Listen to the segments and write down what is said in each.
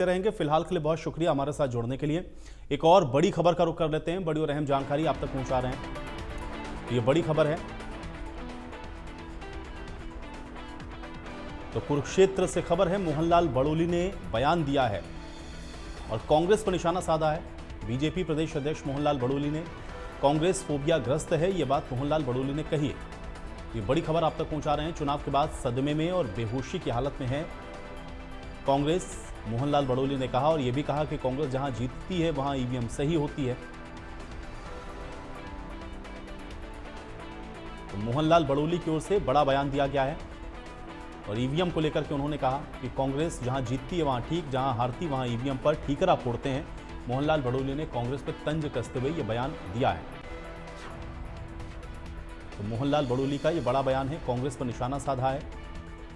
रहेंगे। फिलहाल के लिए बहुत शुक्रिया हमारे साथ जुड़ने के लिए। एक और बड़ी खबर का रुख कर लेते हैं। बड़ी और अहम जानकारी आप तक पहुंचा रहे हैं। ये बड़ी खबर है तो कुरुक्षेत्र से खबर है। मोहनलाल बड़ोली ने बयान दिया है और कांग्रेस पर निशाना साधा है। बीजेपी प्रदेश अध्यक्ष मोहनलाल बड़ोली ने कांग्रेस फोबिया ग्रस्त है, यह बात मोहनलाल बड़ोली ने कही है। ये बड़ी खबर आप तक पहुंचा रहे हैं। चुनाव के बाद सदमे में और बेहोशी की हालत में है कांग्रेस, मोहनलाल बड़ोली ने कहा। और यह भी कहा कि कांग्रेस जहां जीतती है वहां ईवीएम सही होती है। तो मोहनलाल बड़ोली की ओर से बड़ा बयान दिया गया है और ईवीएम को लेकर के उन्होंने कहा कि कांग्रेस जहां जीतती है वहां ठीक, जहां हारती वहां ईवीएम पर ठीकरा फोड़ते हैं। मोहनलाल बड़ोली ने कांग्रेस पर तंज कसते हुए यह बयान दिया है। तो मोहनलाल बड़ोली का यह बड़ा बयान है, कांग्रेस पर निशाना साधा है।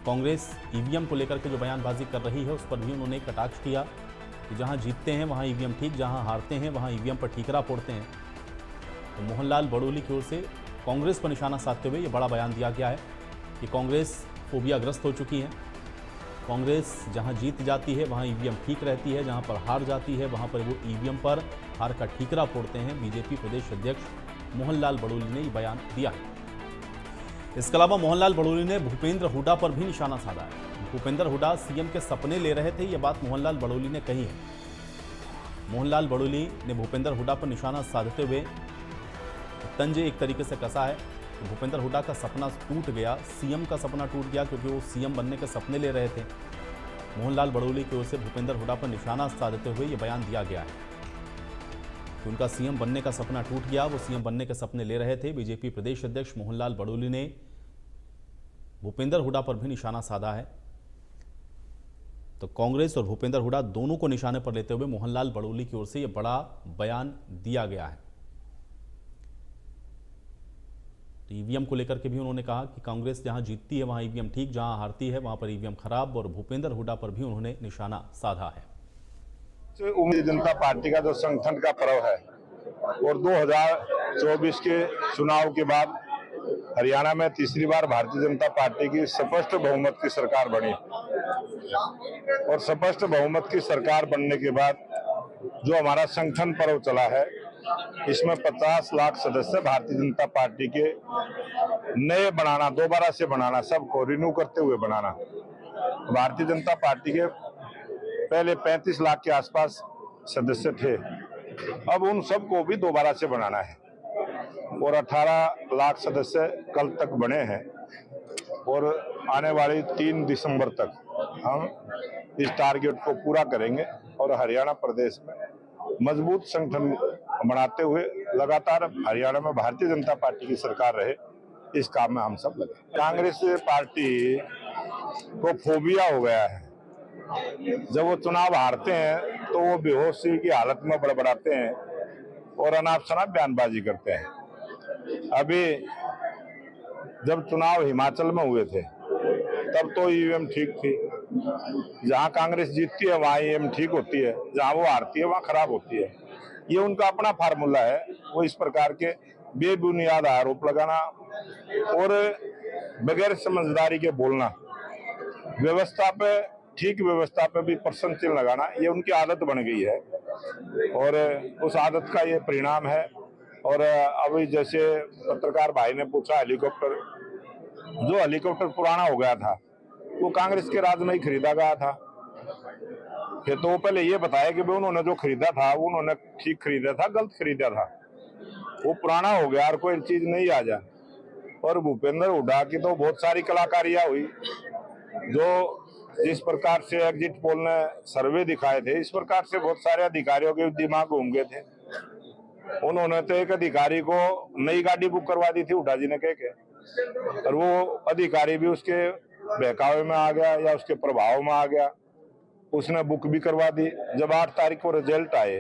कांग्रेस ईवीएम को लेकर के जो बयानबाजी कर रही है उस पर भी उन्होंने कटाक्ष किया कि जहां जीतते हैं वहां ईवीएम ठीक, जहां हारते हैं वहां ईवीएम पर ठीकरा फोड़ते हैं। तो मोहनलाल बड़ोली की ओर से कांग्रेस पर निशाना साधते हुए ये बड़ा बयान दिया गया है कि कांग्रेस फोबियाग्रस्त हो चुकी है। कांग्रेस जहां जीत जाती है वहां ईवीएम ठीक रहती है, जहां पर हार जाती है वहां पर वो ईवीएम पर हार का ठीकरा फोड़ते हैं। बीजेपी प्रदेश अध्यक्ष मोहनलाल बड़ोली ने ये बयान दिया है। इसके अलावा मोहनलाल बड़ोली ने भूपेंद्र हुड्डा पर भी निशाना साधा है। भूपेंद्र हुड्डा सीएम के सपने ले रहे थे, यह बात मोहनलाल बड़ोली ने कही है। मोहनलाल बड़ोली ने भूपेंद्र हुड्डा पर निशाना साधते हुए तंज एक तरीके से कसा है। तो भूपेंद्र हुड्डा का सपना टूट गया, सीएम का सपना टूट गया, क्योंकि वो सीएम बनने के सपने ले रहे थे। मोहनलाल बड़ोली की ओर से भूपेंद्र हुड्डा पर निशाना साधते हुए यह बयान दिया गया है कि उनका सीएम बनने का सपना टूट गया, वो सीएम बनने के सपने ले रहे थे। बीजेपी प्रदेश अध्यक्ष मोहनलाल बड़ोली ने भूपेंद्र हुड्डा पर भी निशाना साधा है। तो कांग्रेस और भूपेंद्र हुड्डा दोनों को निशाने पर लेते हुए मोहनलाल बड़ोली की ओर से यह बड़ा बयान दिया गया है। ईवीएम को लेकर के भी उन्होंने कहा कि कांग्रेस जहां जीतती है वहां ईवीएम ठीक, जहां हारती है वहां पर ईवीएम खराब। और भूपेंद्र हुड्डा पर भी उन्होंने निशाना साधा है। उम्मीद जनता पार्टी का जो संगठन का पर्व है और 2024 के चुनाव के बाद हरियाणा में तीसरी बार भारतीय जनता पार्टी की स्पष्ट बहुमत की सरकार बनी और स्पष्ट बहुमत की सरकार बनने के बाद जो हमारा संगठन पर्व चला है, इसमें 50 लाख सदस्य भारतीय जनता पार्टी के नए बनाना, दोबारा से बनाना, सबको रिन्यू करते हुए बनाना। भारतीय जनता पार्टी के पहले 35 लाख के आसपास सदस्य थे, अब उन सबको भी दोबारा से बनाना है और 18 लाख सदस्य कल तक बने हैं और आने वाली 3 दिसंबर तक हम इस टारगेट को पूरा करेंगे और हरियाणा प्रदेश में मजबूत संगठन बनाते हुए लगातार हरियाणा में भारतीय जनता पार्टी की सरकार रहे, इस काम में हम सब लगे। कांग्रेस पार्टी को फोबिया हो गया है। जब वो चुनाव हारते हैं तो वो बेहोशी की हालत में बड़बड़ाते हैं और अनाप शनाप बयानबाजी करते हैं। अभी जब चुनाव हिमाचल में हुए थे तब तो ईवीएम ठीक थी, जहां कांग्रेस जीतती है वहां ईवीएम ठीक होती है, जहां वो हारती है वहां खराब होती है। ये उनका अपना फार्मूला है। वो इस प्रकार के बेबुनियाद आरोप लगाना और बगैर समझदारी के बोलना, व्यवस्था पे, ठीक व्यवस्था पे भी प्रश्न चिन्ह लगाना, ये उनकी आदत बन गई है और उस आदत का ये परिणाम है। और अभी जैसे पत्रकार भाई ने पूछा, हेलीकॉप्टर, जो हेलीकॉप्टर पुराना हो गया था वो कांग्रेस के राज में ही खरीदा गया था। फिर तो वो पहले ये बताया कि भाई उन्होंने जो खरीदा था वो उन्होंने ठीक खरीदा था, गलत खरीदा था, वो पुराना हो गया और कोई चीज नहीं आ जा। और भूपेंद्र हुड्डा की तो बहुत सारी कलाकारियां हुई, जो जिस प्रकार से एग्जिट पोल ने सर्वे दिखाए थे, इस प्रकार से बहुत सारे अधिकारियों के दिमाग घूम गए थे। उन्होंने तो एक अधिकारी को नई गाड़ी बुक करवा दी थी हुड्डा जी ने कह के, और वो अधिकारी भी उसके बहकावे में आ गया या उसके प्रभाव में आ गया, उसने बुक भी करवा दी। जब 8 तारीख को रिजल्ट आए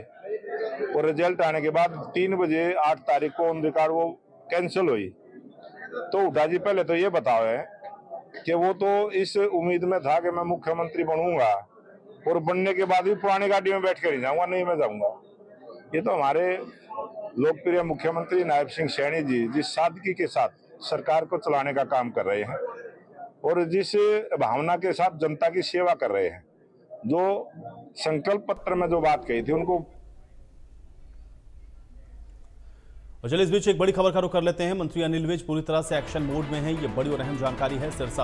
और रिजल्ट आने के बाद 3 बजे 8 तारीख को ऑन रिकॉर्ड वो कैंसिल हुई, तो हुड्डा जी पहले तो ये बताओ है कि वो तो इस उम्मीद में था कि मैं मुख्यमंत्री बनूंगा और बनने के बाद भी पुरानी गाड़ी में बैठ कर ही जाऊंगा, नहीं मैं जाऊंगा। ये तो हमारे लोकप्रिय मुख्यमंत्री नायब सिंह सैनी जी जिस सादगी के साथ सरकार को चलाने का काम कर रहे हैं और जिस भावना के साथ जनता की सेवा कर रहे हैं, जो संकल्प पत्र में जो बात कही थी उनको। और चलिए इस बीच एक बड़ी खबर का रुख कर लेते हैं। मंत्री अनिल विज पूरी तरह से एक्शन मोड में है। ये बड़ी और अहम जानकारी है। सिरसा